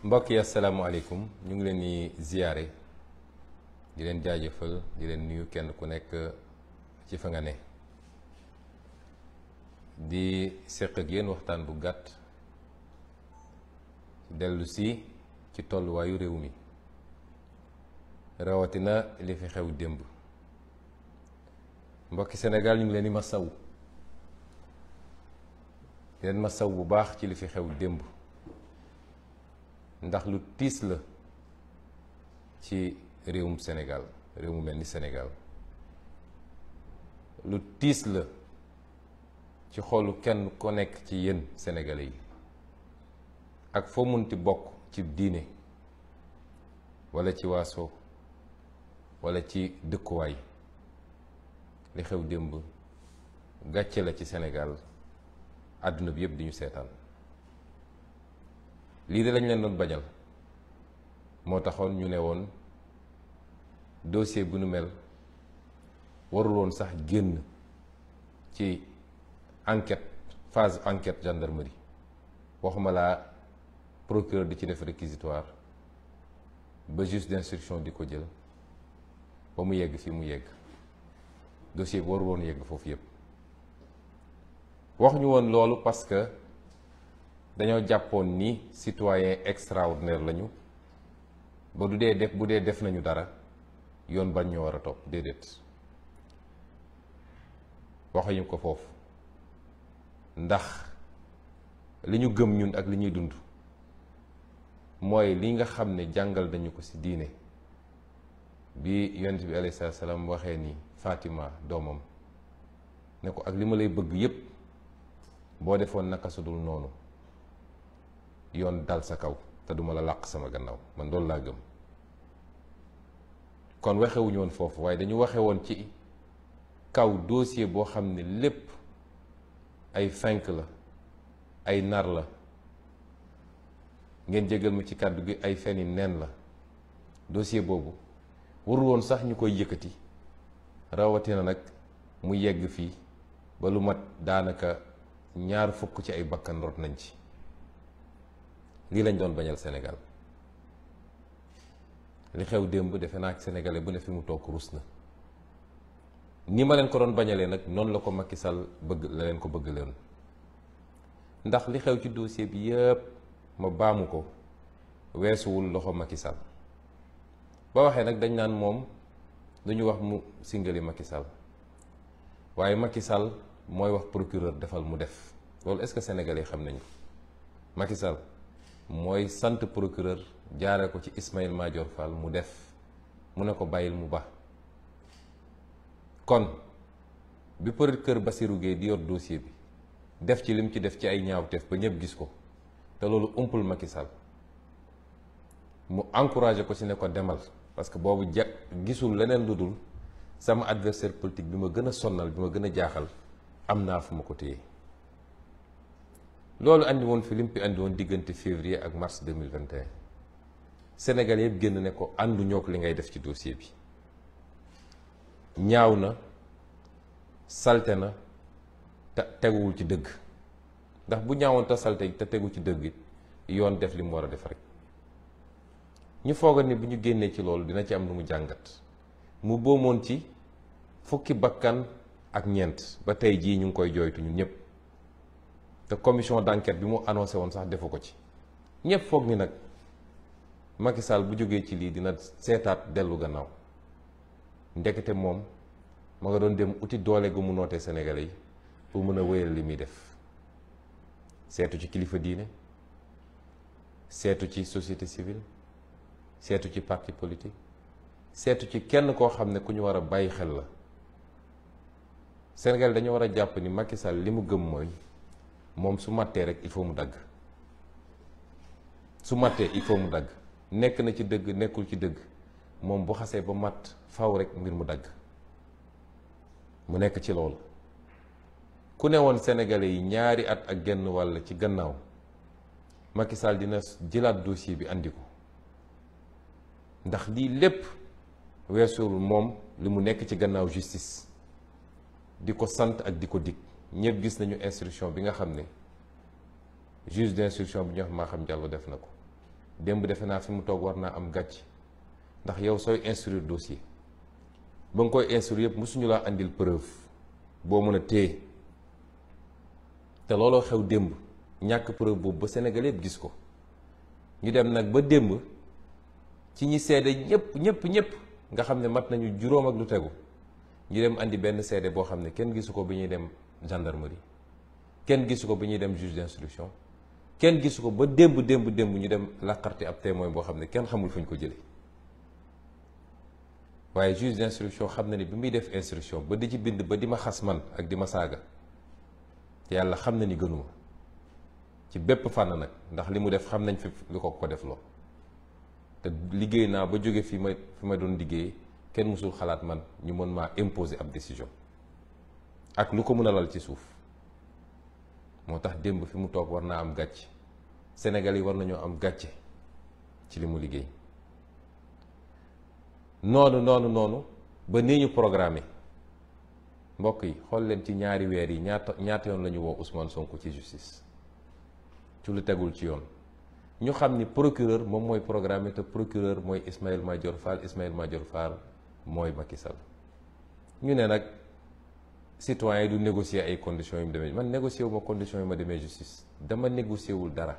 mbokk yi asalaamaaleykum ñu ngi leen di ziyaare di leen jaajëfal di leen nuyu kenn ku nekk ci fa nga ne di seq ak yéen waxtaan bu gàtt dellu si ci tolluwaayu réew mi rawatina li fi xew démb. mbokki Sénégal ñu ngi leen di masawu di leen masawu bu baax ci li fi xew démb ndax lu tiis la ci réewum Sénégal réew mu mel ni Sénégal lu tiis la ci xoolu kenn ko nekk ci yéen sénégalais yi ak foo munti bokk ci diine walla ci waaso walla ci dëkkuwaay. li xew démb gàcce la ci Sénégal àdduna bi yëpp di ñu seetaan lii de lañ leen doon bañal moo taxoon ñu ne woon dossier bu nu mel warul woon sax génn ci enquête phase enquête gendarmerie waxuma laa procureur di ci def réquisitoire ba juge d'instruction di ko jël ba mu yegg fi mu yegg. dossier bi warul woon yegg foofu yëpp waxuñu woon loolu parce que dañoo jàppoon ni citoyen extraordinaire lañu ba bu dee def nañu dara yoon bañ ñoo war a topp déedéet waxuñu ko foofu ndax li ñu gëm ñun ak li ñuy dund mooy li nga xam ne jàngal nañu ko ci diine bi yonent bi alayhi salaam waxee ni Fatima doomam ne ko ak li ma lay bëgg yépp boo defoon naka su dul noonu yoon dal sa kaw te duma la làq sama gannaaw man loolu laa gëm. kon waxewuñu woon foofu waaye dañu waxe woon ci kaw dossier boo xam ne lépp ay fenk la ay nar la ngeen jégal ma ci kàddu gi ay feni neen la dossier boobu warul woon sax ñu koy yëkkati rawatina nag mu yegg fii ba lu mat daanaka 2 fukk ci ay bakkan rot nañ ci lii lañ doon bañal Sénégal li xew démb defe naa ak sénégalais bu ne fi mu toog rus na ni ma leen ko doon bañalee nag noonu la ko Macky Sall bëgg la leen ko bëgg leen ndax li xew ci dossier bi yëpp ma baamu ko weesuwul loxo Macky Sall ba waxee nag dañ naan moom duñu wax mu singali Macky Sall waaye Macky Sall mooy wax procureur defal mu def loolu est-ce que sénégalais xam nañu Macky Sall mooy sant procureur jaare ko ci Ismaïla Madior Fall mu def mu ne ko bàyyil mu ba kon bi procureur Bassirou Guèye di yor dossier bi def ci lim ci def ci ay ñaawteef ba ñëpp gis ko te loolu umpul Macky Sall mu encouragé ko ci ne ko demal parce que boobu gisul leneen lu dul sama adversaire politique bi ma gën a sonnal bi ma gën a jaaxal am naa fu ma ko téye loolu andi woon fi lim fi andi woon diggante février ak mars 2021 Sénégal yëpp génn ne ko àndu ñook li ngay def ci dossier bi ñaaw na salte na te teguwul ci dëgg ndax bu ñaawoon te salte te tegu ci dëgg yoon def li mu war a def rek ñu foogal ni bu ñu génnee ci loolu dina ci am lu mu jàngat mu boomoon ci fukki bakkan ak ñeent ba tey jii ñu ngi koy jooytu ñun ñëpp te commission d'enquête bi mu annoncé woon sax defu ko ci ñëpp foog ni nag Macky Sall bu jógee ci lii dina seetaat dellu gannaaw ndekete moom ma nga doon dem uti doole gu mu nootee Sénégalais yi pour mën a wéyal li muy def seetu ci kilifa diine seetu ci société civile seetu ci parti politique seetu ci kenn koo xam ne ku ñu war a bàyyi xel la Sénégal dañoo war a jàpp ni Macky Sall li mu gëm mooy moom su màttee rek il faut mu dagg su màttee il faut mu dagg nekk na ci dëgg nekkul ci dëgg moom bu xasee ba matt faw rek mbir mu dagg mu nekk ci loolu ku ne woon Sénégalais yi 2 at ak genn wàll ci gannaaw Macky Sall dina jëlaat dossier bi andi ko ndax lii lépp weesuwul moom li mu nekk ci gannaaw justice di ko sant ak di ko dig ñëpp gis nañu instruction bi nga xam ne juge d'instruction bi ñu wax Maham Diallo def na ko démb defe naa fi mu toog war naa am gàcc, ndax yow sooy instruire dossier ba nga koy instruire yëpp mosuñu laa andil preuve boo mën a téye, te looloo xew démb, ñàkk preuve boobu ba Sénégal yëpp gis ko. ñu dem nag ba démb ci ñi seede ñëpp nga xam ne mat nañu juróom ak lu tegu, ñu dem andi benn seede boo xam ne kenn gisu ko bi ñuy dem gendarmerie, kenn gisu ko bi ñuy dem juge d'instruction, kenn gisu ko ba démb ñu dem làqarti ab témoin boo xam ne kenn xamul fu ñu ko jëlee. waaye juge d'instruction xam na ni bi muy def instruction ba di ci bind ba di ma xas man ak di ma saaga, yàlla xam na ni gënuma ci bépp fànn nag, ndax li mu def xam nañ fi lu ko def loo. te liggéey naa ba jóge fi ma doon liggéey, kenn mësul xalaat man ñu mën maa imposer ab décision ak lu ko mën a lal ci suuf. moo tax démb fi mu toog war naa am gàcce, Sénégal yi war nañoo am gàcce ci li mu liggéey. noonu ba nii ñu programmé, mbokk yi xool leen ci ñaari weer yi ñaata yoon la ñu woo Ousmane Sonko ci justice ci lu tegul ci yoon. ñu xam ni procureur moom mooy programmé, te procureur mooy Ismaïla Madior Fall mooy Macky Sall. ñu ne nag citoyen yi du négocier ay conditions yu mu demee, man négocier wu ma conditions yu ma demee justice, dama négocier wul dara.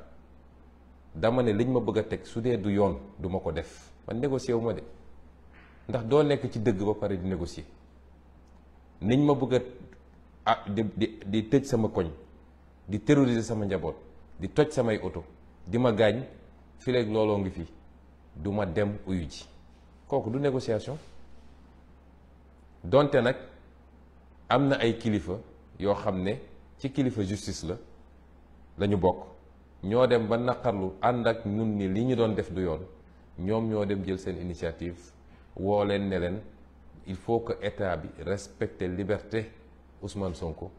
dama ne liñ ma bëgg a teg su dee du yoon du ma ko def, man négocier wu ma de, ndax doo nekk ci dëgg ba pare di négocier. niñ ma bëgg a di tëj sama koñ, di terroriser sama njaboot, di toj samay oto, di ma gaañ, fi léegi looloo ngi fi, du ma dem uyu ji. kooku du négociation. donte nag am na ay kilifa yoo xam ne ci kilifa justice la ñu bokk, ñoo dem ba naqarlu ànd ak ñun ni li ñu doon def du yoon, ñoom ñoo dem jël seen initiative woo leen ne leen il faut que état bi respecte liberté Ousmane Sonko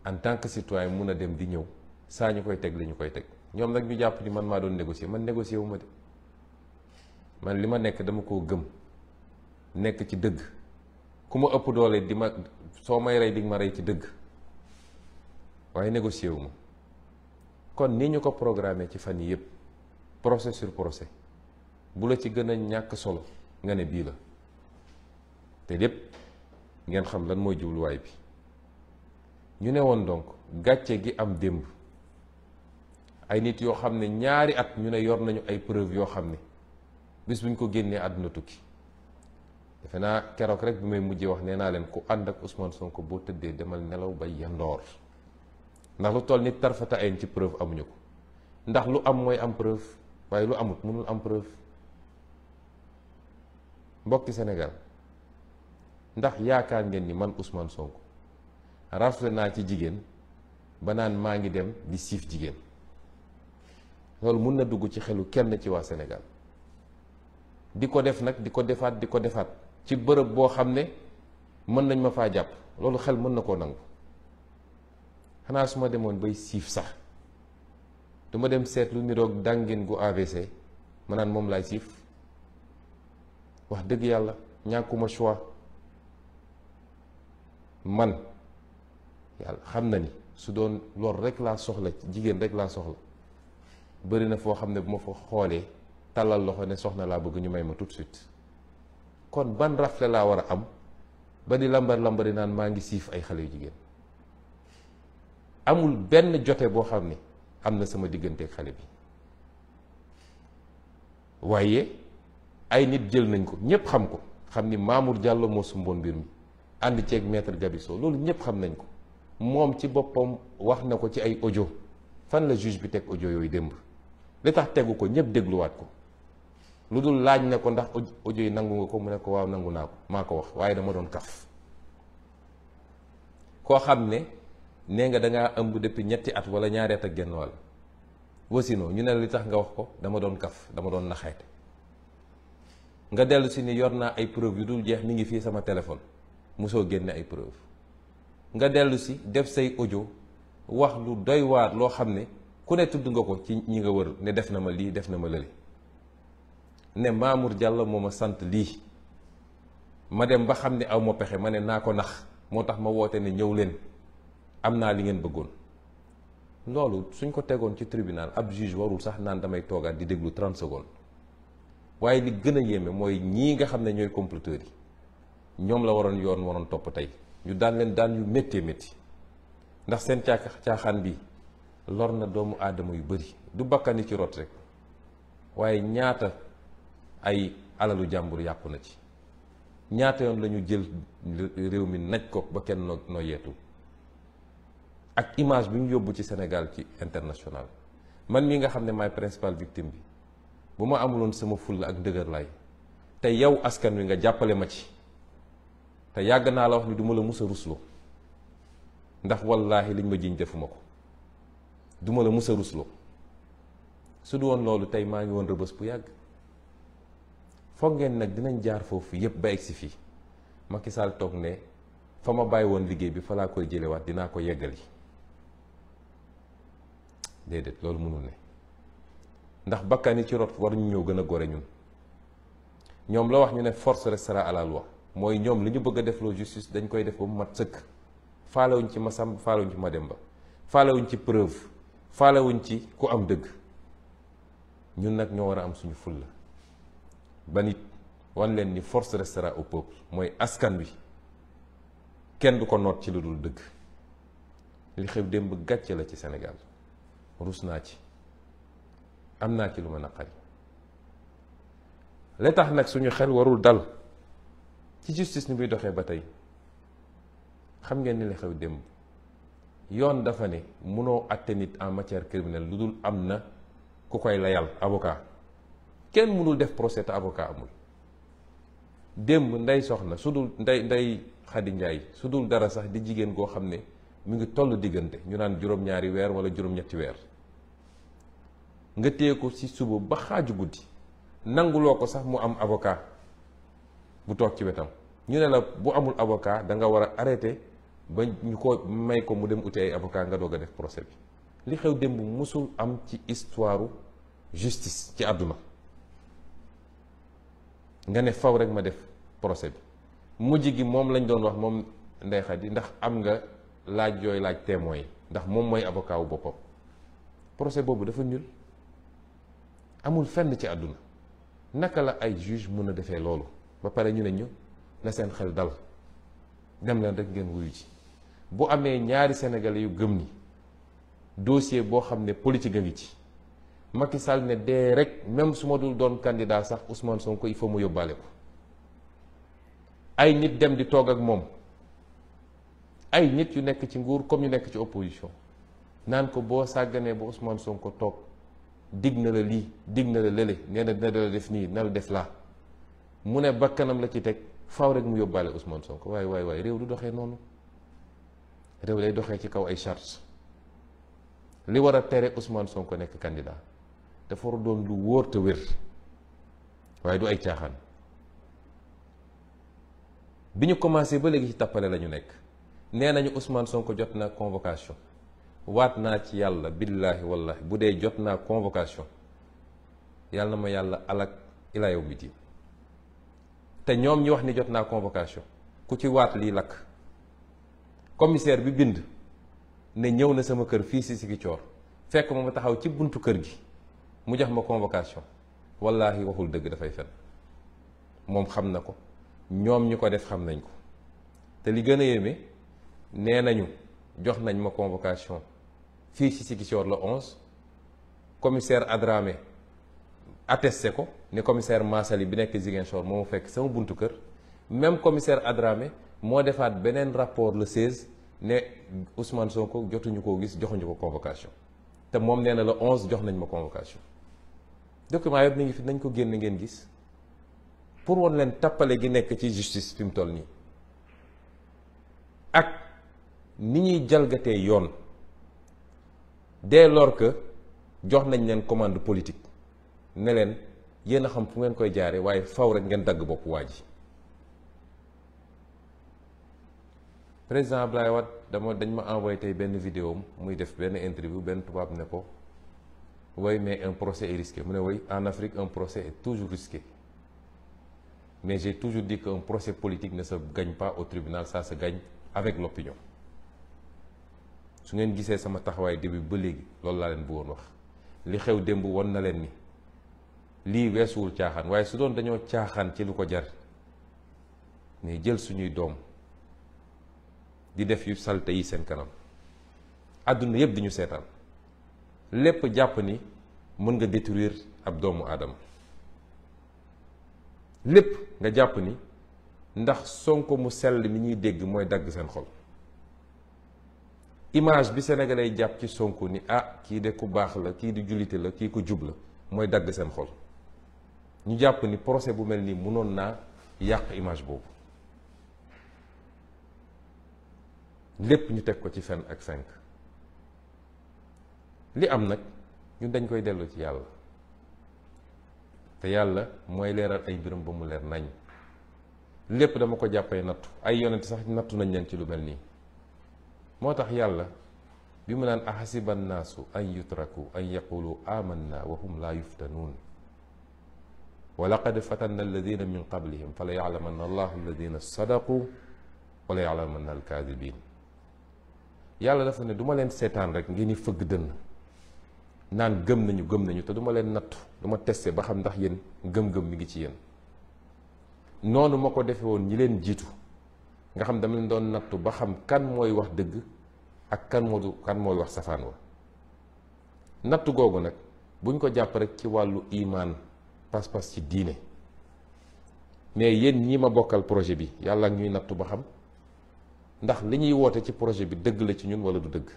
en tant que citoyen mun a dem di ñëw saa ñu koy teg li ñu koy teg. ñoom nag ñu jàpp ni man maa doon négocier, man négocier wu ma de, man li ma nekk dama koo gëm, nekk ci dëgg. ku ma ëpp doole di ma soo may rey di ma rey ci dëgg, waaye négocier wu ma. kon ni ñu ko programmé ci fan yi yëpp, procès sur procès, bu la ci gën a ñàkk solo nga ne bii la, te lépp ngeen xam lan mooy jubluwaay bi. ñu ne woon donc gàcce gi am démb, ay nit yoo xam ne ñaari at ñu ne yor nañu ay preuve yoo xam ne bis buñ ko génnee àdduna tukki. defe naa keroog rek bi may mujjee wax nee naa leen ku ànd ak Ousmane Sonko boo tëddee demal nelaw ba yandoor, ndax lu toll nit tarfata ayn ci preuve amuñu ko. ndax lu am mooy am preuve, waaye lu amut mënul am preuve. mbokki Sénégal, ndax yaakaar ngeen ni man Ousmane Sonko rafle naa ci jigéen ba naan maa ngi dem di siif jigéen? loolu mun na dugg ci xelu kenn ci waa Sénégal. di ko def nag di ko defaat ci bërëb boo xam ne mën nañ ma faa jàpp, loolu xel mën na koo nangu. xanaa su ma demoon bay siif sax duma dem seet lu niroog dàngin gu AVC ma naan moom laay siif? wax dëgg yàlla ñàkkuma choix. man yàlla xam na ni su doon loolu rek laa soxla, jigéen rek laa soxla, bëri na foo xam ne bu ma fa xoolee tàllal loxo ne soxna laa bëgg ñu may ma tout de suite. kon ban rafle laa war a am ba di lambari naan maa ngi siif ay xale yu jigéen? amul benn jote boo xam ne am na sama digganteeg xale bi, waaye ay nit jël nañ ko, ñépp xam ko, xam ni Mamour Diallo moo sumboon mbir mi ànd ceeg maître Gabisso, loolu ñépp xam nañ ko. moom ci boppam wax na ko ci ay audio. fan la juge bi teg audio yooyu démb? li tax tegu ko ñépp dégluwaat ko, lu dul laaj ne ko ndax audio yi nangu nga ko, mu ne ko waaw nangu naa ko, maa ko wax, waaye dama doon kaf. koo xam ne nee nga dangaa ëmb depuis ñetti at wala ñaari at ak genn wàll, wasino ñu ne li tax nga wax ko dama doon kaf, dama doon naxeete. nga dellu si ni yor naa ay preuve yu dul jeex, mi ngi fii sama téléphone, mosoo génne ay preuve. nga dellu si def say audio wax lu doy waar loo xam ne ku ne tudd nga ko ci ñi nga wër, ne def na ma lii def na ma lële, ne Mamour Diallo moo ma sant lii. ma dem ba xam ne aw ma pexe, ma ne naa ko nax, moo tax ma woote ne ñëw leen, am naa li ngeen bëggoon. loolu suñ ko tegoon ci tribunal ab juge warul sax naan damay toogaat di déglu 30 secondes waaye li gën a yéeme mooy ñii nga xam ne ñooy comploteurs yi ñoom la waroon topp tey ñu daan leen daan yu méttee métti ndax seen caaxaan bi lor na doomu aadama yu bëri du bakkani ci rot rek waaye ñaata ay alalu jàmbur yàqu na ci ñaata yoon la ñu jël réew mi naj ko ba kenn noo yeetu ak image bi ñu yóbbu ci Sénégal ci international man mii nga xam ne maay principal victime bi bu ma amuloon sama fulla ak ndëgër lay te yow askan wi nga jàppale ma ci te yàgg naa la wax ni du ma la mus a rusloo ndax wallaahi liñ ma jiñ defuma ko du ma la mus a rusloo su du woon loolu tey maa ngi woon rëbës bu yàgg foog ngeen nag dinañ jaar foofu yépp ba egsi fii Macky Sall toog ne fa ma bàyyi woon liggéey bi fa laa koy jëlewaat dinaa ko yeggali déedéet loolu mënul ne ndax bakkan yi ci rot war ñu ñëw gën a gore ñun ñoom la wax ñu ne force restera à la loi mooy ñoom li ñu bëgg a def loo justice dañ koy def ba mu mat sëkk faalewuñ ci Masamba faalewuñ ci Mademba faalewuñ ci preuve faalewuñ ci ku am dëgg ñun nag ñoo war a am suñu fulla ba nit wan leen ni force restera au peuple mooy askan wi kenn du ko noot ci lu dul dëgg li xew démb gàcce la ci Sénégal rus naa ci am naa ci lu ma naqari la tax nag suñu xel warul dal ci justice ni muy doxee ba tey xam ngeen ni li xew démb yoon dafa ne munoo àtte nit en matière criminelle lu dul am na ku koy layal avocat kenn mënul def procès te avocat amul démb ndey soxna su dul ndey Xadi Njaay su dul dara sax di jigéen goo xam ne mu ngi toll diggante ñu naan juróom-ñaari weer wala juróom-ñetti weer nga téye ko ci suba ba xaaju guddi nanguloo ko sax mu am avocat bu toog ci wetam ñu ne la bu amul avocat da nga war a arrêté ba ñu ko may ko mu dem uti ay avocat nga doog a def procès bi li xew démb musul am ci histoire justice ci àdduna nga ne faw rek ma def procès bi mujj gi moom lañ doon wax moom Ndeye Khady ndax am nga laaj yooyu laaj témoin yi ndax moom mooy avocat wu boppam procès boobu dafa nul amul fenn ci àdduna naka la ay juge mën a defee loolu ba pare ñu ne ñu na seen xel dal dem leen rek ngeen wuyu ci bu amee ñaari sénégalais yu gëm ni dossier boo xam ne politique a ngi ci Macky Sall ne dee rek même su ma dul doon candidat sax Ousmane Sonko il faut mu yóbbaale ko ay nit dem di toog ak moom ay nit yu nekk ci nguur comme yu nekk ci opposition naan ko boo sàgganee ba Ousmane Sonko toog dig na la lii dig na la lële nee na dina la def nii na la def laa mu ne bakkanam la ci teg faw rek mu yóbbaale Ousmane Sonko waaye réew du doxee noonu réew lay doxee ci kaw ay chartes li war a tere Ousmane Sonko nekk candidat dafa war a doon lu wóor te wér waaye du ay caaxaan bi ñu commencé ba léegi ci tappale la ñu nekk nee nañu Ousmane Sonko jot na convocation waat naa ci yàlla billaahi wallahi bu dee jot naa convocation yàlla na ma yàlla alak ilaa yawmi diin te ñoom ñi wax ni jot naa convocation ku ci waat lii lakk commissaire bi bind ne ñëw na sama kër fii si Ziguinchor fekk ma taxaw ci buntu kër gi mu jox ma convocation wallaahi waxul dëgg dafay fen moom xam na ko ñoom ñi ko def xam nañ ko te li gën a yéeme nee nañu jox nañ ma convocation fii ci Ziguinchor le 11 commissaire Adramé attesté ko ne commissaire Massali bi nekk Ziguinchor moo ma fekk sama buntu kër même commissaire Adramé moo defaat beneen rapport le 16 ne Ousmane Sonko jotuñu koo gis joxuñu ko convocation te moom nee na le 11 jox nañ ma convocation document yëpp mi ngi fi nañ ko génn ngeen gis pour woon leen tappale gi nekk ci justice fi mu toll nii ak ni ñuy jalgatee yoon dès lors que jox nañ leen commande politique ne leen yéen a xam fu ngeen koy jaare waaye faw rek ngeen dagg bopp waa ji président Abdoulaye Wade dañ ma envoyé tey benn vidéo muy def benn interview benn tubaab ne ko oui mais un procès est risqué mu ne oui en Afrique un procès est toujours risqué mais j'ai toujours dit qu'un procès politique ne se gagne pas au tribunal, ça se gagne avec l'opinion su ngeen gisee sama taxawaay début ba léegi loolu laa leen bëggoon wax. li xew démb won na leen ni lii weesuwul caaxaan, waaye su doon dañoo caaxaan ci lu ko jar mais jël suñuy doom di def yu salte yi seen kanam, àdduna yëpp di ñu seetaan, lépp jàpp ni mën nga détruire ab doomu aadama, lépp nga jàpp ni ndax Sonko mu sell mi ñuy dégg mooy dagg seen xol. image bi sénégalais jàpp ci Sonko ni ah kii de ku baax la, kii di jullite la, kii ku jub la, mooy dagg seen xol. ñu jàpp ni procès bu mel nii mënoon naa yàq image boobu. lépp ñu teg ko ci fen ak fenk. li am nag ñun dañ koy dellu ci yàlla, te yàlla mooy leeral ay mbiram ba mu leer nañ. lépp dama ko jàppee nattu, ay yonent sax nattu nañ leen ci lu mel nii. moo tax yàlla bi mu naan ahasiba nnaasu an yutraku an yaqulu amanna wa hum laa yuftanuun wa laqad fatanna alladina min qablihim fa la yaclamanna allahu alladina sadaqu wa la yaclamanna alkaadibin. yàlla dafa ne du ma leen seetaan rek ngeen ni fëgg dënn naan gëm nañu te du ma leen nattu, du ma testé ba xam ndax yéen gëm-gëm mi ngi ci yéen. noonu ma ko defe woon ñi leen jiitu nga xam dama leen doon nattu ba xam kan mooy wax dëgg ak kan mooy wax safaan wa. nattu googu nag buñ ko jàpp rek ci wàllu imaan, pas-pas ci diine, mais yéen ñii ma bokkal projet bi yàlla ak ñuy nattu ba xam ndax li ñuy woote ci projet bi dëgg la ci ñun wala du dëgg.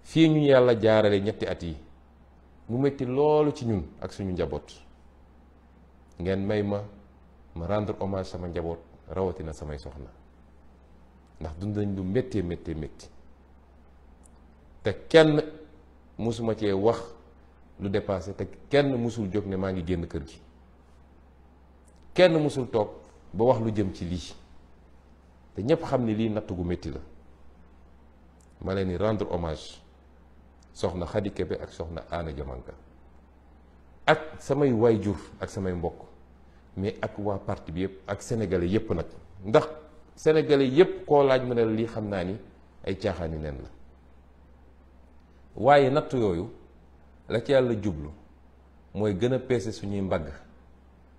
fii ñu yàlla jaarale ñetti at yi mu metti loolu ci ñun ak suñu njaboot, ngeen may ma rendre hommage sama njaboot, rawatina samay soxna, ndax dund nañ lu méttee métti te kenn musuma cee wax lu dépassé, te kenn musul jóg ne maa ngi génn kër gi, kenn musul toog ba wax lu jëm ci lii, te ñépp xam ni lii natt gu métti la. ma leen di rendre hommage soxna Khady Kébé ak soxna Anna Diamanka ak samay waayjur ak samay mbokk, mais ak waa parti bi yëpp ak sénégalais yëpp nag, ndax sénégalais yëpp koo laaj mu ne lii xam naa ni ay caaxaani neen la. waaye natt yooyu la ci yàlla jublu mooy gën a peese suñuy mbagg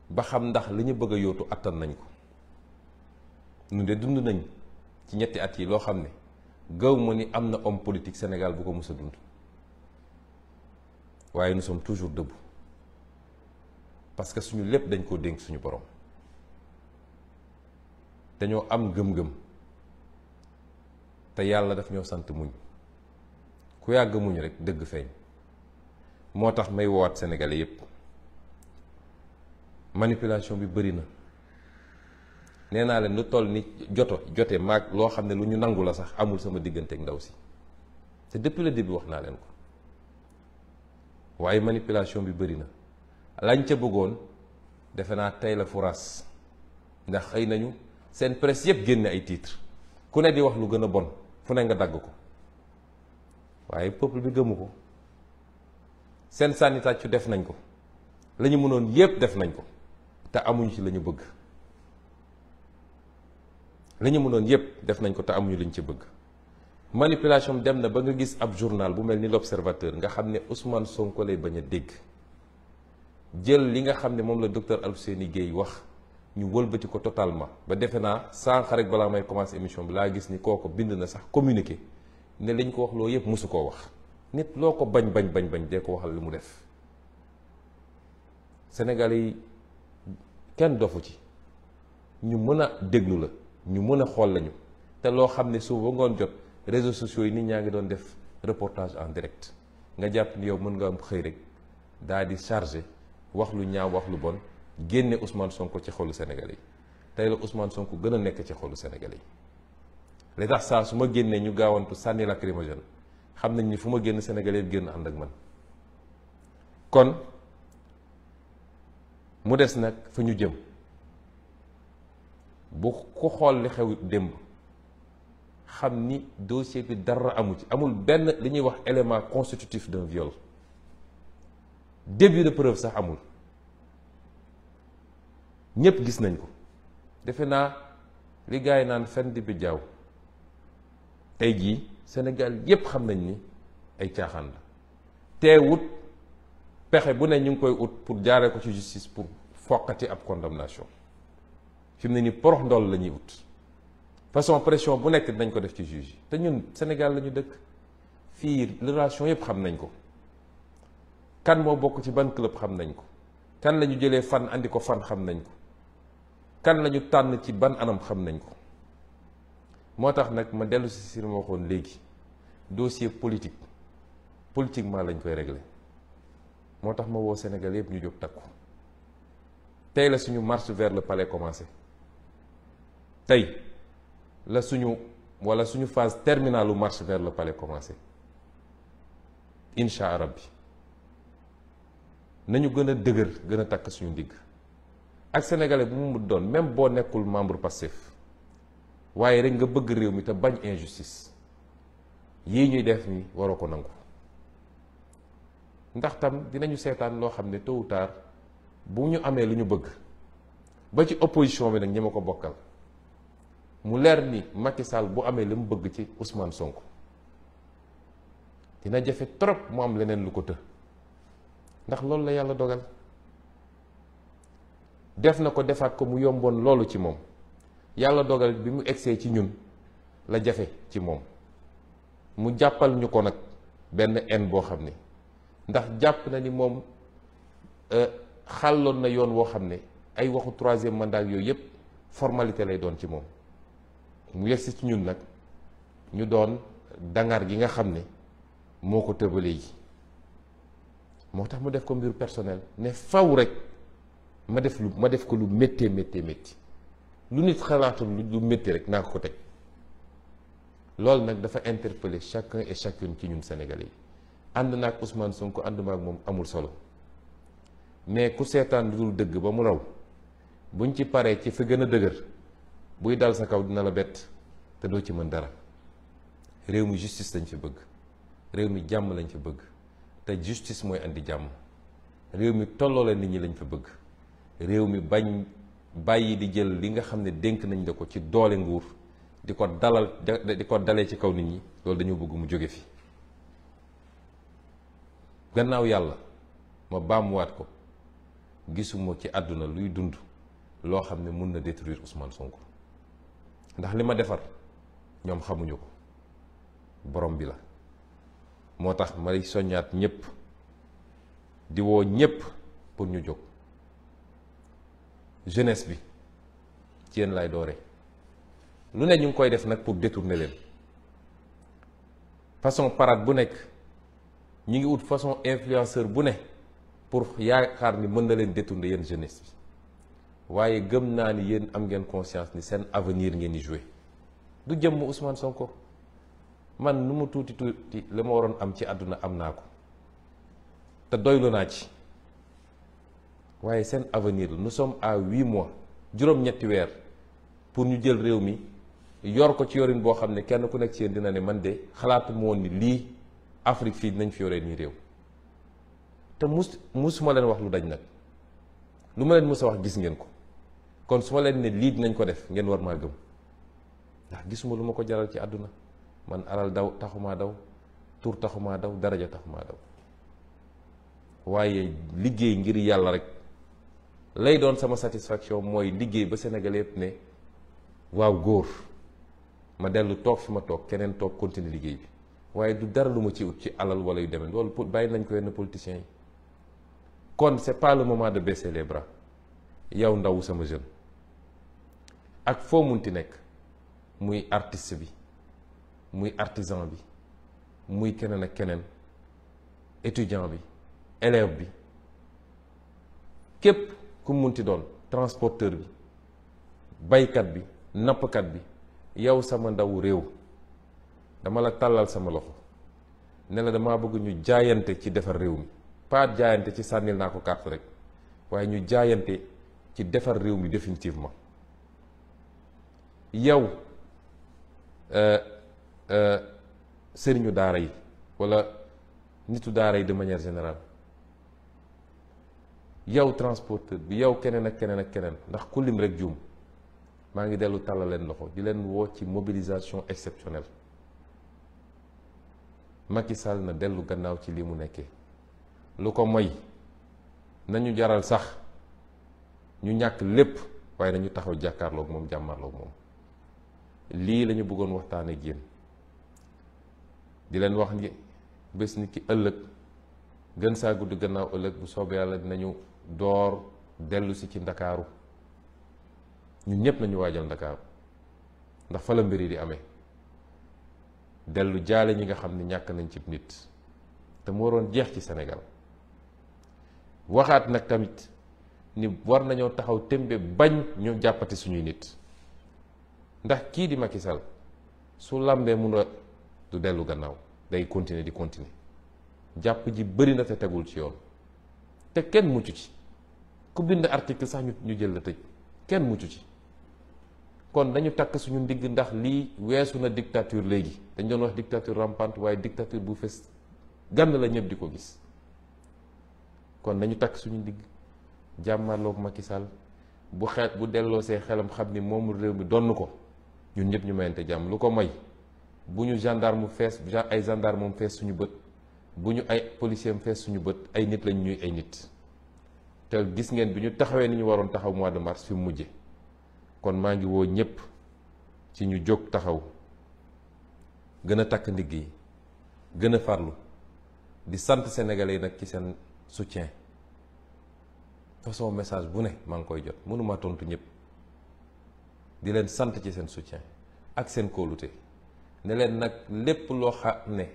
ba xam ndax li ñu bëgg a yóotu attan nañ ko. ñu de dund nañ ci ñetti at yi loo xam ne gaw ma ni am na homme politique Sénégal bu ko mës a dund, waaye nous sommes toujours debout parce que suñu lépp dañ koo dénk suñu borom. dañoo am gëm-gëm te yàlla daf ñoo sant muñ, ku yàgg muñ rek dëgg feeñ. moo tax may woowaat sénégalais yépp, manipulation bi bëri na. nee naa leen lu toll ni jote maag loo xam ne lu ñu nangu la sax amul sama diggante ak ndaw si, te depuis le début wax naa leen ko. waaye manipulation bi bëri na, lañ ca bëggoon defe naa tey la furaas, ndax xëy nañu seen presse yëpp génne ay titres, ku ne di wax lu gën a bon, fu ne nga dagg ko, waaye peuple bi gëmu ko. seen sànni tàccu def nañ ko, la ñu mënoon yépp def nañ ko, te amuñu ci la ñu bëgg. la ñu mënoon yépp def nañ ko te amuñu lañ ci bëgg. manipulation dem na ba nga gis ab journal bu mel ni l'Observateur nga xam ne Ousmane Sonko lay bañ a dégg, jël li nga xam ne moom la docteur Alfousseyni Guèye wax ñu wëlbati ko totalement ba defe naa sànq rek balaa may commencer émission bi laa gis ni kooko bind na sax communiqué ne lañ ko wax loo yëpp mosu koo wax. nit loo ko bañ dee ko waxal li mu def. Sénégalais yi kenn dofu ci, ñu mën a déglu la, ñu mën a xool lañu, te loo xam ne suba ngoon jot réseaux sociaux yi nit ñaa ngi doon def reportage en direct, nga jàpp ni yow mën nga am xëy rek daal di chargé wax lu ñaaw wax lu bon génne Ousmane Sonko ci xolu Sénégalais yi. tey la Ousmane Sonko gën a nekk ci xolu Sénégalais yi. li tax saa su ma génnee ñu gaawantu sànni lacrymogène, xam nañ ni fu ma génn Sénégalais yëpp génn ànd ak man. kon mu des nag fa ñu jëm, bu ku xool li xew démb xam ni dossier bi dara amu ci, amul benn li ñuy wax élément constitutif d'un viol, début de preuve sax amul. ñépp gis nañ ko. defe naa li gars yi naan fen di bi jaaw tey jii Sénégal yépp xam nañ ni ay caaxaan la teewut pexe bu ne ñu ngi koy ut pour jaaree ko ci justice pour foqati ab condamnation fi mu ne ni porox ndool la ñuy ut façon pression bu nekk dinañ ko def ci juge yi te ñun Sénégal la ñu dëkk fii relation yépp xam nañ ko kan moo bokk ci ban club xam nañ ko kan la ñu jëlee fan andi ko fan xam nañ ko kan la ñu tànn ci ban anam xam nañ ko moo tax nag ma dellu si ma waxoon léegi dossier politiquement lañ koy régler moo tax ma woo Sénégal yëpp ñu jóg takku tey la suñu marche vers le palais commencé tey la suñu phase terminale u marche vers le palais commencé incha allah rabbi nañu gën a dëgër gën a takk suñu ndigg ak sénégalais bu mu doon même boo nekkul membre Pastef waaye rek nga bëgg réew mi te bañ injustice yii ñuy def ni waroo ko nangu ndax tam dinañu seetaan loo xam ne tôt ou tard bu ñu amee lu ñu bëgg ba ci opposition bi nag ñi ma ko bokkal mu leer ni Macky Sall bu amee li mu bëgg ci Ousmane Sonko dina jafe trop mu am leneen lu ko të ndax loolu la yàlla dogal def na ko defaat ko mu yomboon loolu ci moom yàlla dogal bi mu egsee ci ñun la jafe ci moom mu jàppal ñu ko nag benn en boo xam ne ndax jàpp na ni moom xàlloon na yoon woo xam ne ay waxu troisième mandat yooyu yëpp formalité lay doon ci moom mu yegsi ci ñun nag ñu doon dangar gi nga xam ne moo ko tëbalee yi moo tax mu def ko mbir personnel ne faw rek ma def ko lu méttee métti lu nit xalaatul lu métti rek naa ko teg loolu nag dafa interpeller chacun et chacune ci ñun Sénégalais yi ànd naag Ousmane Sonko ànduma ak moom amul solo mais ku seetaan lu dul dëgg ba mu raw buñ ci paree ci fi gën a dëgër buy dal sa kaw dina la bett te doo ci mën dara réew mi justice lañ fi bëgg réew mi jàmm lañ fi bëgg te justice mooy andi jàmm réew mi tolloole nit ñi lañ fi bëgg réew mi bañ bàyyi di jël li nga xam ne dénk nañ la ko ci doole nguur di ko dalee ci kaw nit ñi loolu dañoo bëgg mu jóge fi gannaaw yàlla ma baamuwaat ko gisuma ci àdduna luy dund loo xam ne mun na détruire Ousmane Sonko ndax li ma defar ñoom xamuñu ko borom bi la moo tax may soññaat ñépp di woo ñépp pour ñu jóg jeunesse bi ci yéen lay doore lu ne ñu ngi koy def nag pour détourner leen façon parade bu nekk ñu ngi ut façon influenceur bu ne pour yaakaar ni mën na leen détourner yéen jeunesse bi waaye gëm naa ni yéen am ngeen conscience ni seen avenir ngeen di jouer du jëmm Ousmane Sonko man nu mu tuuti la ma waroon am ci àdduna am naa ko te doylu naa ci waaye seen avenir la nous sommes à 8 mois juróom-ñetti weer pour ñu jël réew mi yor ko ci yorin boo xam ne kenn ku nekk ci yéen dina ne man de xalaatu moo ni lii Afrique fii dinañ fi yoree nii réew te musuma leen wax lu dañ nag lu ma leen mus a wax gis ngeen ko kon su ma leen ne lii dinañ ko def ngeen war maa gëm ndax gisuma lu ma ko jaral ci àdduna man alal taxumaa daw tur taxumaa daw daraja taxumaa daw waaye liggéey ngir yàlla rek lay doon sama satisfaction mooy liggéey ba Sénégal yëpp ne waaw góor ma dellu toog fi ma toog keneen toog continuer liggéey bi waaye du dara lu ma ci ut ci alal wala yu demee loolu bàyyi nañ ko yenn politiciens yi kon c'est pas le moment de baisser les bras yow ndaw sama jeune ak foo munti nekk muy artiste bi muy artisan bi muy keneen ak keneen étudiant bi élève bi képp ku munti doon transporteur bi baykat bi nappkat bi yow sama ndaw réew dama la tàllal sama loxo ne la dama bëgg ñu jaayante ci defar réew mi pas jaayante ci sànnil naa ko carte rek waaye ñu jaayante ci defar réew mi définitivement yow sëriñu daara yi walla nitu daara yi de manière générale yow transporteur bi yow keneen ak keneen ak keneen ndax ku lim rek juum maa ngi dellu tàllal leen loxo di leen woo ci mobilisation exceptionnelle Macky Sall na dellu gannaaw ci lii mu nekkee. lu ko moy nañu jaral sax ñu ñàkk lépp waaye nañu taxaw jàkkaarloog moom jàmmarloog moom. lii la ñu bëggoon waxtaan ak yéen di leen wax ni bés ni ki ëllëg gën saa gudd gannaaw ëllëg bu soobee yàlla dinañu door dellu si ci ndakaaru ñun ñëpp nañu waajal ndakaaru ndax fa la mbir yi di amee dellu jaale ñi nga xam ne ñàkk nañ ci nit te mu waroon jeex ci Sénégal waxaat nag tamit ni war nañoo taxaw tembe bañ ñu jàppati suñuy nit ndax kii di Macky Sall su làmbee mun a du dellu gannaaw day continuer di continuer jàpp ji bëri na te tegul ci yoon te kenn mucc ci ku bind article sax ñu jël la tëj kenn mucc ci. kon dañu takk suñu ndigg ndax lii weesu na dictature léegi dañ doon wax dictature rampante waaye dictature bu fes gànn la ñëpp di ko gis kon nañu takk suñu ndigg jàmmarloog Macky Sall bu delloo see xelam xam ni moomu réew mi donn ko ñun ñëpp ñu mayante jàmm lu ko moy bu ñu gendarme fees ay gendarme moom fees suñu bët bu ñu ay policier am fees suñu bët ay nit lañ ñuy ay nit te gis ngeen bi ñu taxawee ni ñu waroon taxaw mois de mars fi mu mujje kon maa ngi woo ñëpp ci ñu jóg taxaw gën a takk ndigg yi gën a farlu di sant sénégalais yi nag ci seen soutien façon message bu ne maa ngi koy jot mënuma tontu ñëpp di leen sant ci seen soutien ak seen kóolute ne leen nag lépp loo xam ne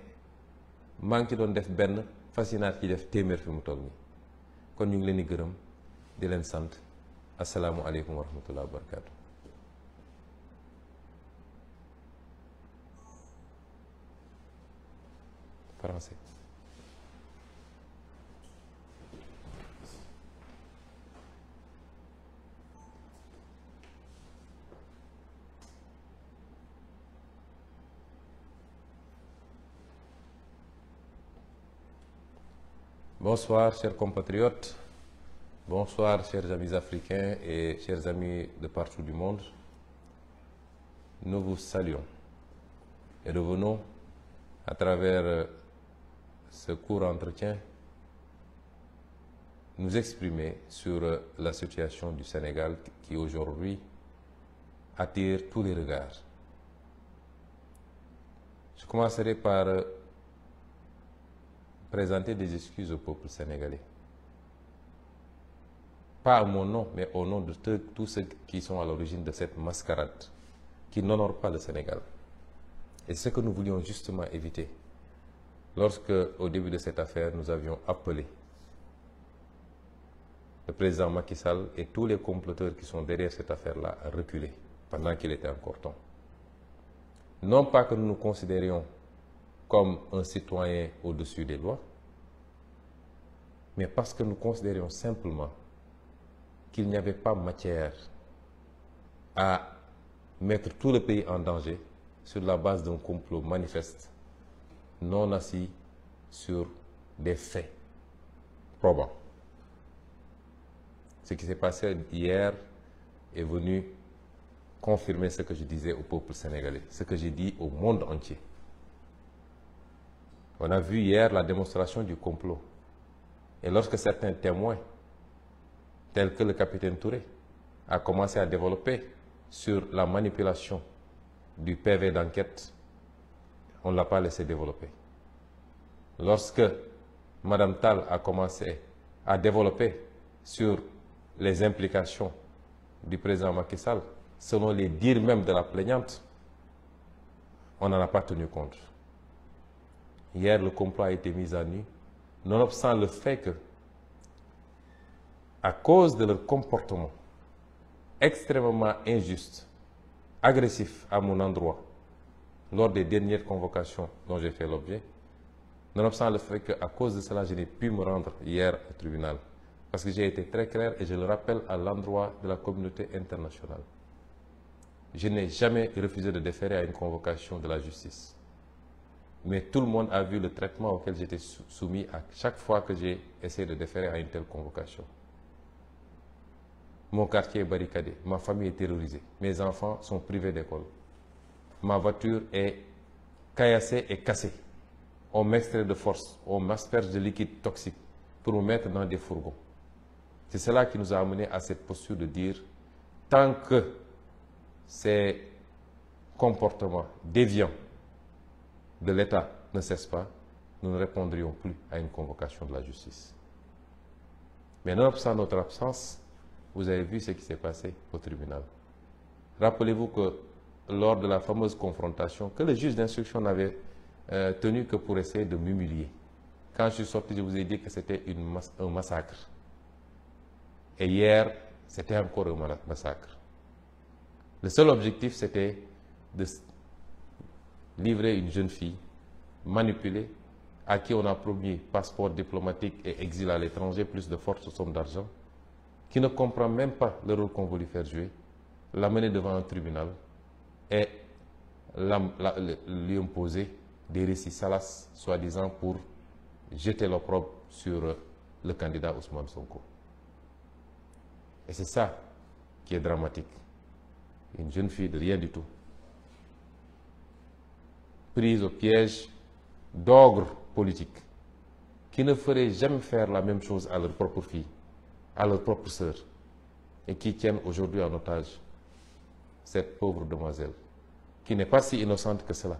maa ngi ci doon def benn fasinaat ci def téeméer fi mu toll nii kon ñu ngi leen di gërëm di leen sant asalaamualeykum wa rahmatullahi wa barakatu. Français. Bonsoir, chers compatriotes. Bonsoir, chers amis africains et chers amis de partout du monde. Nous vous saluons et revenons à travers ce court entretien nous exprimer sur la situation du Sénégal qui aujourd'hui attire tous les regards. Je commencerai par présenter des excuses au peuple sénégalais. Pas à mon nom, mais au nom de tous ceux qui sont à l'origine de cette mascarade qui n'honore pas le Sénégal. Et ce que nous voulions justement éviter lorsque, au début de cette affaire, nous avions appelé le président Macky Sall et tous les comploteurs qui sont derrière cette affaire-là à reculer pendant qu'il était encore temps. Non pas que nous nous considérions comme un citoyen au-dessus des lois, mais parce que nous considérions simplement qu'il n'y avait pas matière à mettre tout le pays en danger sur la base d'un complot manifeste, non assis sur des faits probants. Ce qui s'est passé hier est venu confirmer ce que je disais au peuple sénégalais, ce que j'ai dit au monde entier. On a vu hier la démonstration du complot. Et lorsque certains témoins, tels que le capitaine Touré, a commencé à développer sur la manipulation du PV d'enquête, on ne l'a pas laissé développer. Lorsque Mme Tal a commencé à développer sur les implications du président Macky Sall, selon les dires même de la plaignante, on n'en a pas tenu compte. Hier, le complot a été mis à nu, nonobstant le fait que, à cause de leur comportement extrêmement injuste, agressif à mon endroit, lors des dernières convocations dont j'ai fait l'objet, nonobstant le fait qu'à cause de cela, je n'ai pu me rendre hier au tribunal, parce que j'ai été très clair et je le rappelle à l'endroit de la communauté internationale. Je n'ai jamais refusé de déférer à une convocation de la justice. Mais tout le monde a vu le traitement auquel j'étais soumis à chaque fois que j'ai essayé de déférer à une telle convocation. Mon quartier est barricadé, ma famille est terrorisée, mes enfants sont privés d'école. Ma voiture est caillassée et cassée on m'extrait de force, on m'asperge de liquide toxique pour me mettre dans des fourgons. C'est cela qui nous a amené à cette posture de dire, tant que ces comportements déviants de l'État ne cessent pas, nous ne répondrions plus à une convocation de la justice. Mais nonobstant notre absence, vous avez vu ce qui s'est passé au tribunal. Rappelez-vous que lors de la fameuse confrontation, que le juge d'instruction n'avait tenu que pour essayer de m'humilier. Quand je suis sorti, je vous ai dit que c'était un massacre. Et hier, c'était encore un massacre. Le seul objectif, c'était de livrer une jeune fille manipulée, à qui on a promis passeport diplomatique et exil à l'étranger, plus de fortes sommes d'argent, qui ne comprend même pas le rôle qu'on veut lui faire jouer, l'amener devant un tribunal et lui imposer des récits salaces, soi-disant pour jeter l'opprobre sur le candidat Ousmane Sonko. Et c'est ça qui est dramatique. Une jeune fille de rien du tout, prise au piège d'ogres politiques qui ne feraient jamais faire la même chose à leur propre fille, à leur propre sœur, et qui tiennent aujourd'hui en otage cette pauvre demoiselle, qui n'est pas si innocente que cela,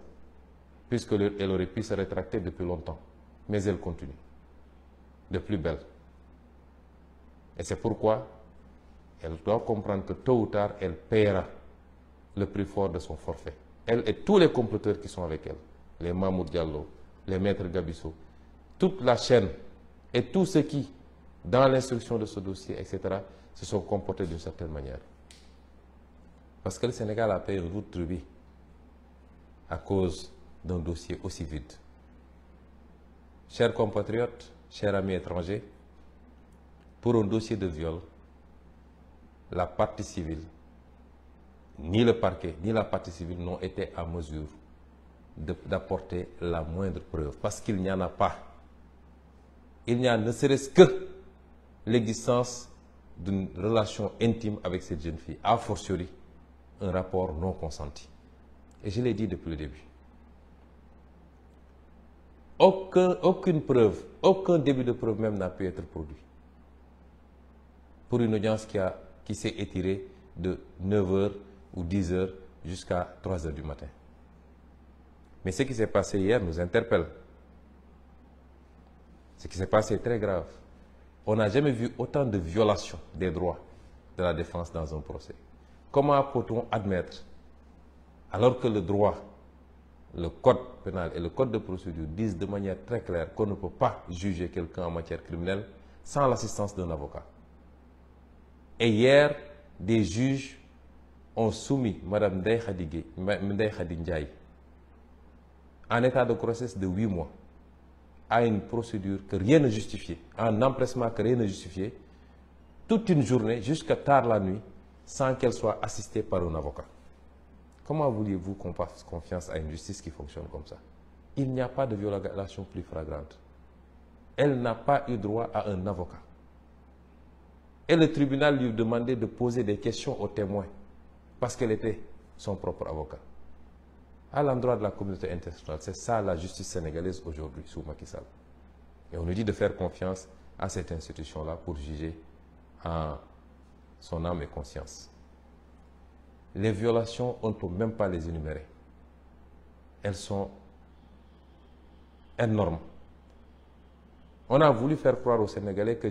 puisqu'elle aurait pu se rétracter depuis longtemps, mais elle continue, de plus belle. Et c'est pourquoi elle doit comprendre que tôt ou tard, elle paiera le prix fort de son forfait. Elle et tous les comploteurs qui sont avec elle, les Mahmoud Diallo, les maîtres Gabisso, toute la chaîne et tous ceux qui, dans l'instruction de ce dossier, etc., se sont comportés d'une certaine manière. Parce que le Sénégal a payé une lourde tribut à cause d'un dossier aussi vide. Chers compatriotes, chers amis étrangers, pour un dossier de viol, la partie civile, ni le parquet, ni la partie civile n'ont été en mesure d'apporter la moindre preuve, parce qu'il n'y en a pas. Il n'y a ne serait-ce que l'existence d'une relation intime avec cette jeune fille, a fortiori un rapport non consenti. Et je l'ai dit depuis le début. Aucune preuve, aucun début de preuve même n'a pu être produit pour une audience qui s'est étirée de 9h ou 10h jusqu'à 3h du matin. Mais ce qui s'est passé hier nous interpelle. Ce qui s'est passé est très grave. On n'a jamais vu autant de violations des droits de la défense dans un procès. Comment peut-on admettre, alors que le droit, le code pénal et le code de procédure disent de manière très claire qu'on ne peut pas juger quelqu'un en matière criminelle sans l'assistance d'un avocat? Et hier, des juges ont soumis Mme Ndeye Khady Ndiaye en état de grossesse de 8 mois à une procédure que rien ne justifiait, un empressement que rien ne justifiait, toute une journée jusqu'à tard la nuit, sans qu'elle soit assistée par un avocat. Comment vouliez-vous qu'on fasse confiance à une justice qui fonctionne comme ça? Il n'y a pas de violation plus flagrante. Elle n'a pas eu droit à un avocat. Et le tribunal lui demandait de poser des questions aux témoins parce qu'elle était son propre avocat. À l'endroit de la communauté internationale, c'est ça la justice sénégalaise aujourd'hui sous Macky Sall. Et on nous dit de faire confiance à cette institution-là pour juger en son âme et conscience. Les violations, on ne peut même pas les énumérer. Elles sont énormes. On a voulu faire croire aux Sénégalais que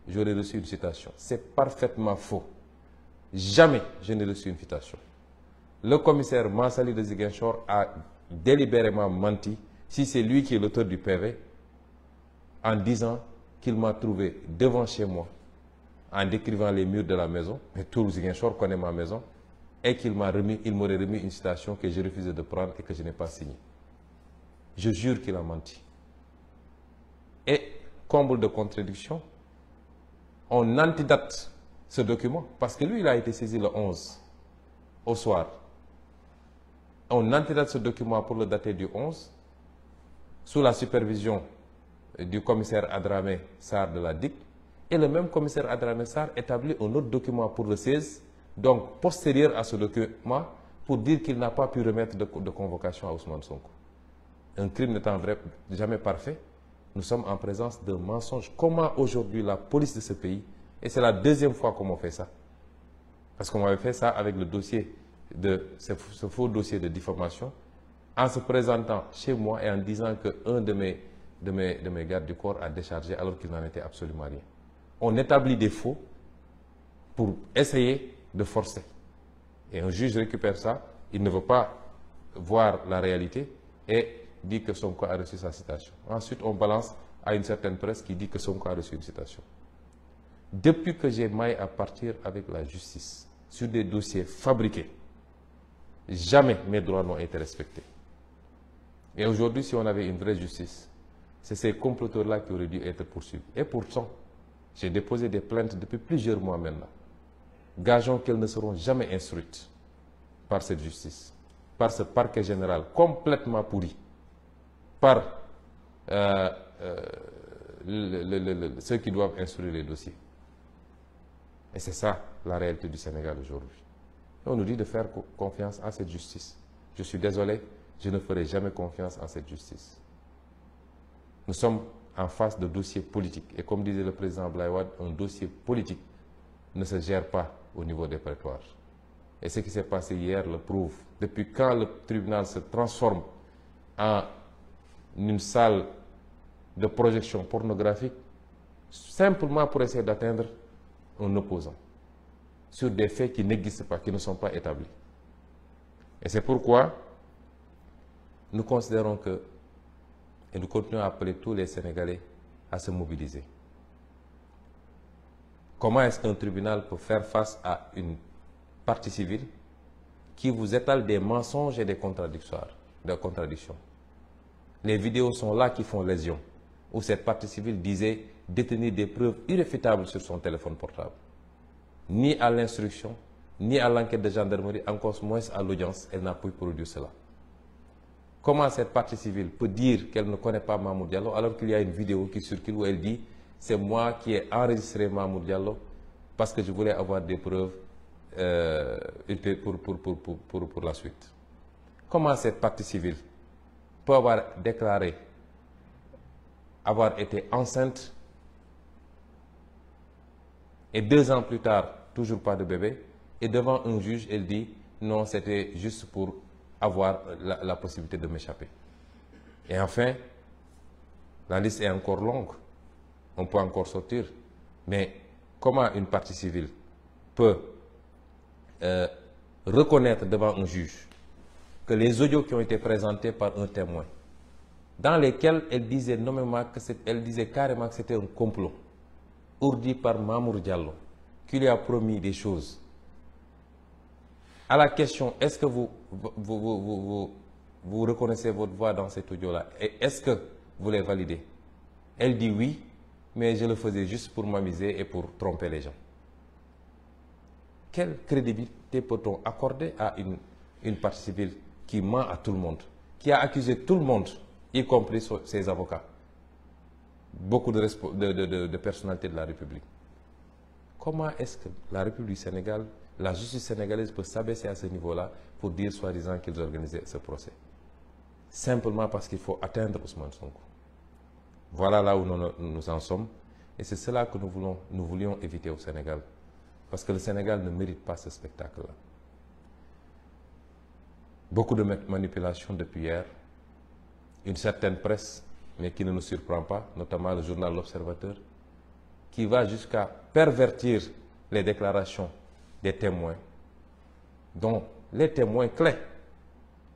j'aurais reçu une citation. C'est parfaitement faux. Jamais je n'ai reçu une citation. Le commissaire Mansali de Ziguinchor a délibérément menti, si c'est lui qui est l'auteur du PV, en disant qu'il m'a trouvé devant chez moi, en décrivant les murs de la maison, mais tout le Ziguinchor connaît ma maison, et qu'il m'aurait remis une citation que j'ai refusé de prendre et que je n'ai pas signée. Je jure qu'il a menti. Et, comble de contradiction, on antidate ce document, parce que lui, il a été saisi le 11, au soir. On antidate ce document pour le dater du 11, sous la supervision du commissaire Adramé Sarr de la DIC, et le même commissaire Adramé Sarr établit un autre document pour le 16, donc postérieur à ce document, pour dire qu'il n'a pas pu remettre de convocation à Ousmane Sonko. un crime n'étant jamais parfait, nous sommes en présence d'un mensonge. Comment aujourd'hui la police de ce pays, et c'est la deuxième fois qu'on m'a fait ça, parce qu'on m'avait fait ça avec le dossier ce faux dossier de diffamation, en se présentant chez moi et en disant qu'un de mes gardes du corps a déchargé alors qu'il n'en était absolument rien. On établit des faux pour essayer de forcer. Et un juge récupère ça, il ne veut pas voir la réalité et dit que Sonko a reçu sa citation. Ensuite, on balance à une certaine presse qui dit que Sonko a reçu une citation. Depuis que j'ai maille à partir avec la justice sur des dossiers fabriqués, jamais mes droits n'ont été respectés. Et aujourd'hui, si on avait une vraie justice, c'est ces comploteurs-là qui auraient dû être poursuivis. Et pourtant, j'ai déposé des plaintes depuis plusieurs mois maintenant. Gageons qu'elles ne seront jamais instruites par cette justice, par ce parquet général complètement pourri, par ceux qui doivent instruire les dossiers. Et c'est ça la réalité du Sénégal aujourd'hui. On nous dit de faire confiance à cette justice. Je suis désolé, je ne ferai jamais confiance en cette justice. Nous sommes en face de dossiers politiques. Et comme disait le président Abdoulaye Wade, un dossier politique ne se gère pas au niveau des prétoires. Et ce qui s'est passé hier le prouve. Depuis quand le tribunal se transforme en une salle de projection pornographique simplement pour essayer d'atteindre un opposant sur des faits qui n'existent pas, qui ne sont pas établis. Et c'est pourquoi nous considérons que, et nous continuons à appeler tous les Sénégalais à se mobiliser. Comment est-ce qu'un tribunal peut faire face à une partie civile qui vous étale des mensonges et des contradictions? Les vidéos sont là qui font lésion, où cette partie civile disait détenir des preuves irréfutables sur son téléphone portable. Ni à l'instruction, ni à l'enquête de gendarmerie, encore moins à l'audience, elle n'a pu produire cela. Comment cette partie civile peut dire qu'elle ne connaît pas Mamour Diallo alors qu'il y a une vidéo qui circule où elle dit « c'est moi qui ai enregistré Mamour Diallo parce que je voulais avoir des preuves pour la suite ». Comment cette partie civile peut avoir déclaré avoir été enceinte et 2 ans plus tard, toujours pas de bébé, et devant un juge, elle dit non, c'était juste pour avoir la possibilité de m'échapper. Et enfin, la liste est encore longue, on peut encore sortir, mais comment une partie civile peut reconnaître devant un juge que les audios qui ont été présentés par un témoin, dans lesquels elle disait nommément elle disait carrément que c'était un complot ourdi par Mamour Diallo, qui lui a promis des choses. À la question, est-ce que vous reconnaissez votre voix dans cet audio-là? Et est-ce que vous les validez? Elle dit oui, mais je le faisais juste pour m'amuser et pour tromper les gens. Quelle crédibilité peut-on accorder à une partie civile qui ment à tout le monde, qui a accusé tout le monde, y compris ses avocats, beaucoup de personnalités de la République? Comment est-ce que la République du Sénégal, la justice sénégalaise peut s'abaisser à ce niveau-là pour dire soi-disant qu'ils organisaient ce procès? Simplement parce qu'il faut atteindre Ousmane Sonko. Voilà là où nous en sommes. Et c'est cela que nous voulions éviter au Sénégal. Parce que le Sénégal ne mérite pas ce spectacle-là. Beaucoup de manipulations depuis hier. Une certaine presse, mais qui ne nous surprend pas, notamment le journal L'Observateur, qui va jusqu'à pervertir les déclarations des témoins, dont les témoins clés.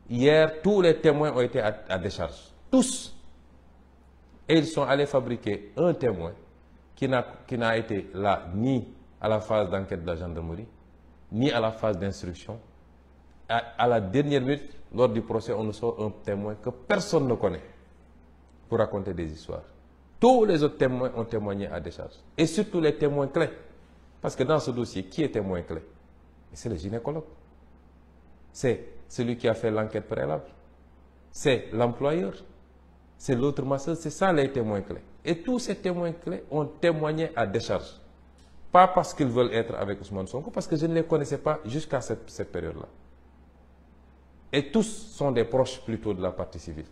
Hier, tous les témoins ont été à décharge. Tous. Et ils sont allés fabriquer un témoin qui n'a été là ni à la phase d'enquête de la gendarmerie, ni à la phase d'instruction. À la dernière minute, lors du procès, on nous sort un témoin que personne ne connaît pour raconter des histoires. Tous les autres témoins ont témoigné à décharge. Et surtout les témoins clés. Parce que dans ce dossier, qui est témoin clé? C'est le gynécologue. C'est celui qui a fait l'enquête préalable. C'est l'employeur. C'est l'autre masseuse. C'est ça les témoins clés. Et tous ces témoins clés ont témoigné à décharge. Pas parce qu'ils veulent être avec Ousmane Sonko, parce que je ne les connaissais pas jusqu'à cette période-là. Et tous sont des proches plutôt de la partie civile.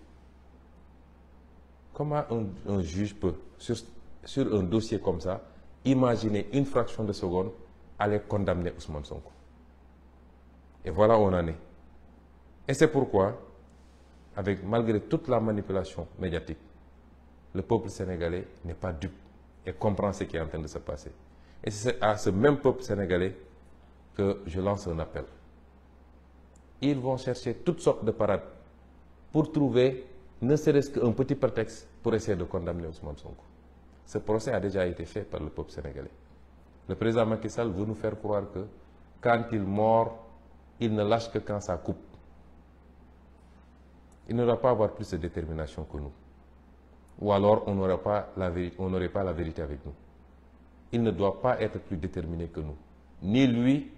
Comment un juge peut, sur un dossier comme ça, imaginer une fraction de seconde aller condamner Ousmane Sonko? Et voilà où on en est. Et c'est pourquoi, malgré toute la manipulation médiatique, le peuple sénégalais n'est pas dupe et comprend ce qui est en train de se passer. Et c'est à ce même peuple sénégalais que je lance un appel. Ils vont chercher toutes sortes de parades pour trouver ne serait-ce qu'un petit prétexte pour essayer de condamner Ousmane Sonko. Ce procès a déjà été fait par le peuple sénégalais. Le président Macky Sall veut nous faire croire que quand il mord, il ne lâche que quand ça coupe. Il ne doit pas avoir plus de détermination que nous. Ou alors on n'aurait pas la vérité avec nous. Il ne doit pas être plus déterminé que nous. Ni lui,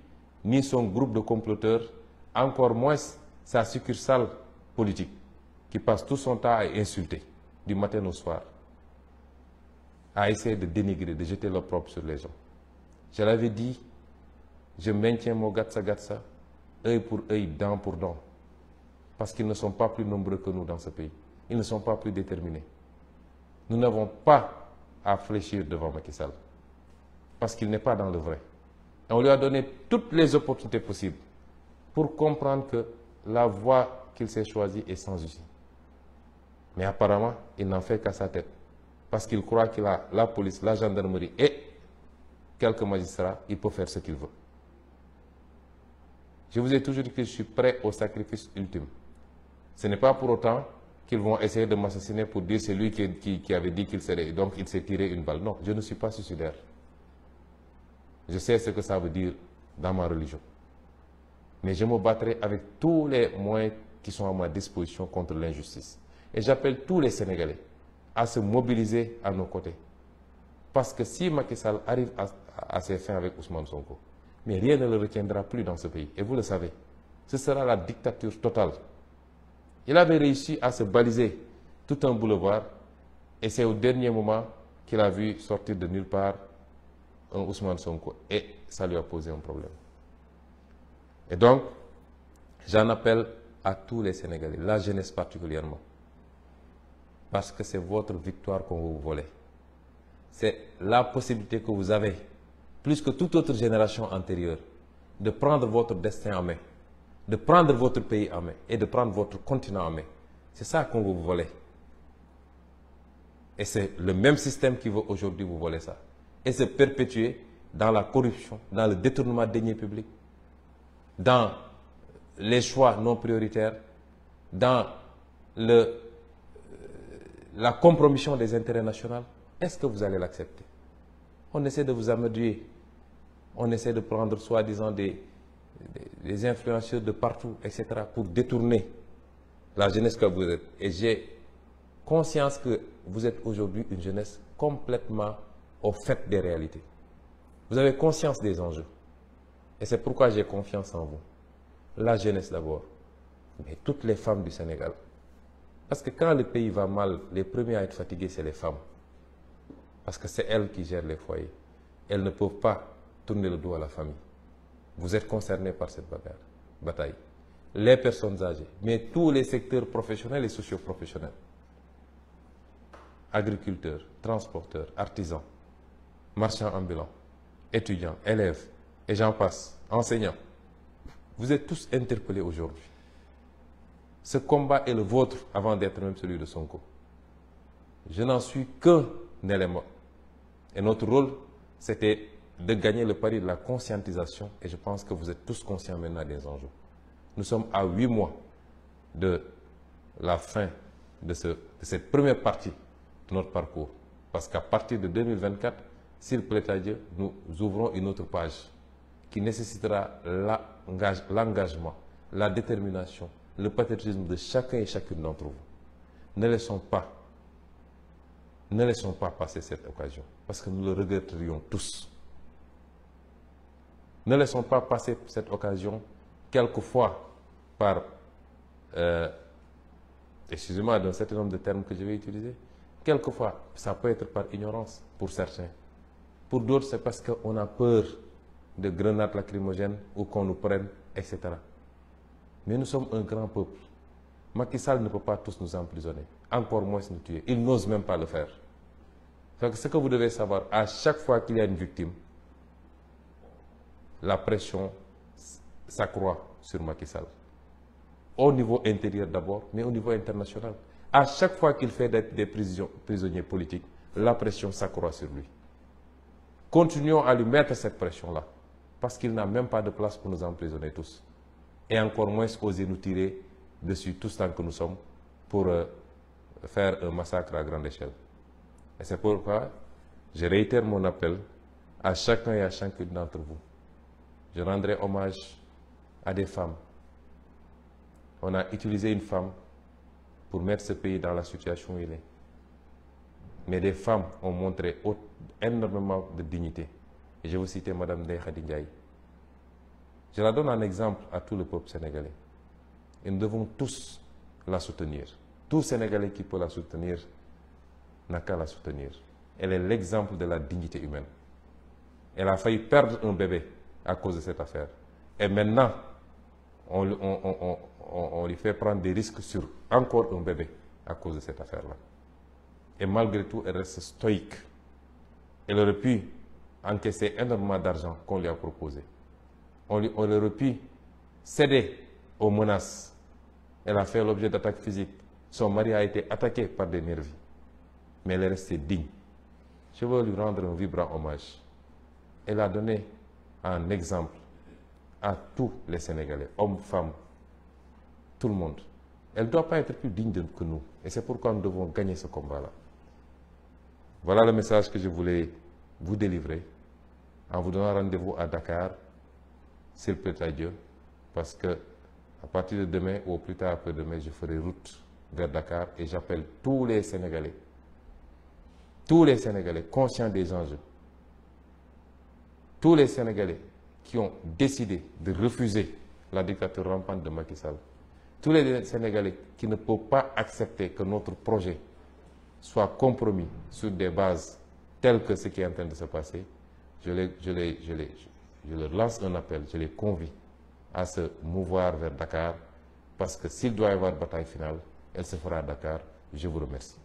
ni son groupe de comploteurs, encore moins sa succursale politique, qui passe tout son temps à insulter, du matin au soir, à essayer de dénigrer, de jeter l'opprobre sur les gens. Je l'avais dit, je maintiens mon gatsa, œil pour œil, dent pour dent, parce qu'ils ne sont pas plus nombreux que nous dans ce pays. Ils ne sont pas plus déterminés. Nous n'avons pas à fléchir devant Macky Sall, parce qu'il n'est pas dans le vrai. Et on lui a donné toutes les opportunités possibles pour comprendre que la voie qu'il s'est choisie est sans issue. Mais apparemment, il n'en fait qu'à sa tête, parce qu'il croit qu'il a la police, la gendarmerie et quelques magistrats, il peut faire ce qu'il veut. Je vous ai toujours dit que je suis prêt au sacrifice ultime. Ce n'est pas pour autant qu'ils vont essayer de m'assassiner pour dire c'est lui qui avait dit qu'il serait, donc il s'est tiré une balle. Non, je ne suis pas suicidaire. Je sais ce que ça veut dire dans ma religion. Mais je me battrai avec tous les moyens qui sont à ma disposition contre l'injustice. Et j'appelle tous les Sénégalais à se mobiliser à nos côtés. Parce que si Macky Sall arrive à ses fins avec Ousmane Sonko, mais rien ne le retiendra plus dans ce pays. Et vous le savez, ce sera la dictature totale. Il avait réussi à se baliser tout un boulevard et c'est au dernier moment qu'il a vu sortir de nulle part un Ousmane Sonko et ça lui a posé un problème. Et donc, j'en appelle à tous les Sénégalais, la jeunesse particulièrement, parce que c'est votre victoire qu'on va vous voler. C'est la possibilité que vous avez, plus que toute autre génération antérieure, de prendre votre destin en main, de prendre votre pays en main et de prendre votre continent en main. C'est ça qu'on veut vous voler. Et c'est le même système qui veut aujourd'hui vous voler ça. Et se perpétuer dans la corruption, dans le détournement des deniers publics, dans les choix non prioritaires, dans la compromission des intérêts nationaux. Est-ce que vous allez l'accepter? On essaie de vous amadouer, on essaie de prendre soi-disant des influenceurs de partout, etc., pour détourner la jeunesse que vous êtes. Et j'ai conscience que vous êtes aujourd'hui une jeunesse complètement au fait des réalités. Vous avez conscience des enjeux. Et c'est pourquoi j'ai confiance en vous. La jeunesse d'abord, mais toutes les femmes du Sénégal. Parce que quand le pays va mal, les premiers à être fatigués, c'est les femmes. Parce que c'est elles qui gèrent les foyers. Elles ne peuvent pas tourner le dos à la famille. Vous êtes concernés par cette bataille. Les personnes âgées, mais tous les secteurs professionnels et socio-professionnels. Agriculteurs, transporteurs, artisans, marchands ambulants, étudiants, élèves, et j'en passe, enseignants. Vous êtes tous interpellés aujourd'hui. Ce combat est le vôtre avant d'être même celui de Sonko. Je n'en suis qu'un élément. Et notre rôle, c'était de gagner le pari de la conscientisation. Et je pense que vous êtes tous conscients maintenant des enjeux. Nous sommes à 8 mois de la fin de cette première partie de notre parcours. Parce qu'à partir de 2024, s'il plaît à Dieu, nous ouvrons une autre page qui nécessitera l'engagement, la détermination, le patriotisme de chacun et chacune d'entre vous. Ne laissons pas passer cette occasion, parce que nous le regretterions tous. Ne laissons pas passer cette occasion, quelquefois par, excusez-moi d'un certain nombre de termes que je vais utiliser, quelquefois ça peut être par ignorance pour certains. Pour d'autres, c'est parce qu'on a peur de grenades lacrymogènes ou qu'on nous prenne, etc. Mais nous sommes un grand peuple. Macky Sall ne peut pas tous nous emprisonner, encore moins nous tuer. Il n'ose même pas le faire. Donc, ce que vous devez savoir, à chaque fois qu'il y a une victime, la pression s'accroît sur Macky Sall. Au niveau intérieur d'abord, mais au niveau international. À chaque fois qu'il fait des prisonniers politiques, la pression s'accroît sur lui. Continuons à lui mettre cette pression-là, parce qu'il n'a même pas de place pour nous emprisonner tous. Et encore moins oser nous tirer dessus tous tant que nous sommes pour faire un massacre à grande échelle. Et c'est pourquoi je réitère mon appel à chacun et à chacune d'entre vous. Je rendrai hommage à des femmes. On a utilisé une femme pour mettre ce pays dans la situation où il est. Mais des femmes ont montré énormément de dignité. Et je vais vous citer Mme Ndeye Khady Ndiaye. Je la donne en exemple à tout le peuple sénégalais. Et nous devons tous la soutenir. Tout Sénégalais qui peut la soutenir n'a qu'à la soutenir. Elle est l'exemple de la dignité humaine. Elle a failli perdre un bébé à cause de cette affaire. Et maintenant, on lui fait prendre des risques sur encore un bébé à cause de cette affaire-là. Et malgré tout, elle reste stoïque. Elle aurait pu encaisser énormément d'argent qu'on lui a proposé. On aurait pu céder aux menaces. Elle a fait l'objet d'attaques physiques. Son mari a été attaqué par des nervis. Mais elle est restée digne. Je veux lui rendre un vibrant hommage. Elle a donné un exemple à tous les Sénégalais, hommes, femmes, tout le monde. Elle ne doit pas être plus digne que nous. Et c'est pourquoi nous devons gagner ce combat-là. Voilà le message que je voulais vous délivrer en vous donnant rendez-vous à Dakar, s'il plaît à Dieu, parce que à partir de demain ou au plus tard après-demain, je ferai route vers Dakar et j'appelle tous les Sénégalais conscients des enjeux, tous les Sénégalais qui ont décidé de refuser la dictature rampante de Macky Sall, tous les Sénégalais qui ne peuvent pas accepter que notre projet soit compromis sur des bases telles que ce qui est en train de se passer, je leur lance un appel, je les convie à se mouvoir vers Dakar, parce que s'il doit y avoir bataille finale, elle se fera à Dakar. Je vous remercie.